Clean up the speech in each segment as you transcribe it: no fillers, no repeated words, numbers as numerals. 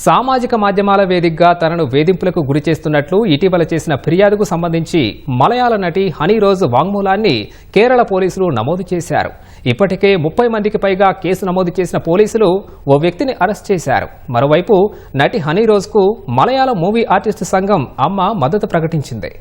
సామాజిక మాధ్యమాల వేదికగా తనను వేధింపులకు గురి చేస్తున్నట్లు ఇటీవల చేసిన ఫిర్యాదుకు సంబంధించి మలయాళ నటి హనీ రోజ్ వాంగ్మూలాన్ని కేరళ పోలీసులు నమోదు చేశారు. ఇప్పటికే 30 మందికి పైగా కేసు నమోదు చేసిన పోలీసులు ఓ వ్యక్తిని అరెస్ట్ చేశారు. మరోవైపు నటి హనీ రోజ్కు మలయాళ మూవీ ఆర్టిస్ట్ సంఘం అమ్మ మద్దతు ప్రకటించింది.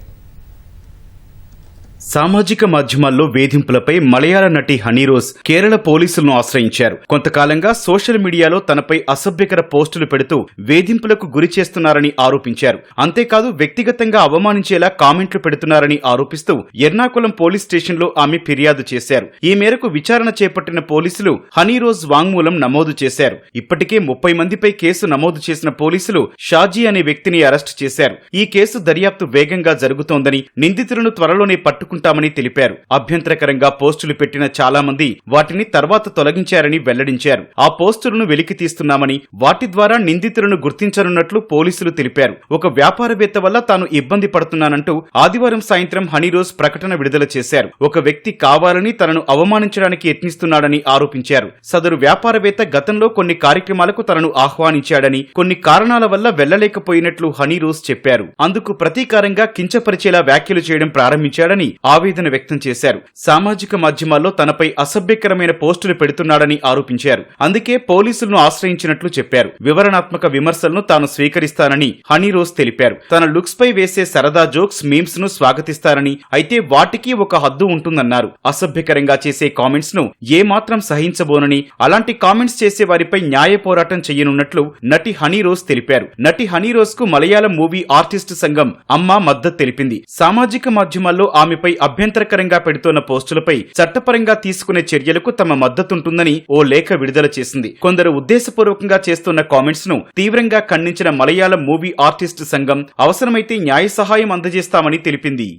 సామాజిక మాధ్యమాల్లో వేధింపులపై మలయాళ నటి హనీ రోజ్ కేరళ పోలీసులను ఆశ్రయించారు. కొంతకాలంగా సోషల్ మీడియాలో తనపై అసభ్యకర పోస్టులు పెడుతూ వేధింపులకు గురి చేస్తున్నారని ఆరోపించారు. అంతేకాదు వ్యక్తిగతంగా అవమానించేలా కామెంట్లు పెడుతున్నారని ఆరోపిస్తూ ఎర్నాకుళం పోలీస్ స్టేషన్లో ఆమె ఫిర్యాదు చేశారు. ఈ మేరకు విచారణ చేపట్టిన పోలీసులు హనీ రోజ్ వాంగ్మూలం నమోదు చేశారు. ఇప్పటికే 30 మందిపై కేసు నమోదు చేసిన పోలీసులు షాజీ అనే వ్యక్తిని అరెస్టు చేశారు. ఈ కేసు దర్యాప్తు వేగంగా జరుగుతోందని, నిందితులను త్వరలోనే పట్టుకుంటామని తెలిపారు. అభ్యంతరకరంగా పోస్టులు పెట్టిన చాలా మంది వాటిని తర్వాత తొలగించారని వెల్లడించారు. ఆ పోస్టులను వెలికి తీస్తున్నామని, వాటి ద్వారా నిందితులను గుర్తించనున్నట్లు పోలీసులు తెలిపారు. ఒక వ్యాపారవేత్త వల్ల తాను ఇబ్బంది పడుతున్నానంటూ ఆదివారం సాయంత్రం హనీ రోజ్ ప్రకటన విడుదల చేశారు. ఒక వ్యక్తి కావాలని తనను అవమానించడానికి యత్నిస్తున్నాడని ఆరోపించారు. సదరు వ్యాపారవేత్త గతంలో కొన్ని కార్యక్రమాలకు తనను ఆహ్వానించాడని, కొన్ని కారణాల వల్ల వెళ్లలేకపోయినట్లు హనీ రోజ్ చెప్పారు. అందుకు ప్రతీకారంగా కించపరిచేలా వ్యాఖ్యలు చేయడం ప్రారంభించాడని ఆవేదన వ్యక్తం చేశారు. సామాజిక మాధ్యమాల్లో తనపై అసభ్యకరమైన పోస్టులు పెడుతున్నాడని ఆరోపించారు. అందుకే పోలీసులను ఆశ్రయించినట్లు చెప్పారు. వివరణాత్మక విమర్శలను తాను స్వీకరిస్తానని హనీ రోజ్ తెలిపారు. తన లుక్స్ పై వేసే సరదా జోక్స్, మీమ్స్ ను స్వాగతిస్తారని, అయితే వాటికి ఒక హద్దు ఉంటుందన్నారు. అసభ్యకరంగా చేసే కామెంట్స్ ను ఏమాత్రం సహించబోనని, అలాంటి కామెంట్స్ చేసే వారిపై న్యాయ పోరాటం చేయనున్నట్లు నటి హనీ రోజ్ తెలిపారు. నటి హనీ రోజ్ కు మలయాళం మూవీ ఆర్టిస్ట్ సంఘం అమ్మ మద్దతు తెలిపింది. సామాజిక మాధ్యమాల్లో ఆమెపై అభ్యంతరకరంగా పెడుతున్న పోస్టులపై చట్టపరంగా తీసుకునే చర్యలకు తమ మద్దతుంటుందని ఓ లేఖ విడుదల చేసింది. కొందరు ఉద్దేశపూర్వకంగా చేస్తున్న కామెంట్స్ ను తీవ్రంగా ఖండించిన మలయాళం మూవీ ఆర్టిస్ట్ సంఘం అవసరమైతే న్యాయ సహాయం అందజేస్తామని తెలిపింది.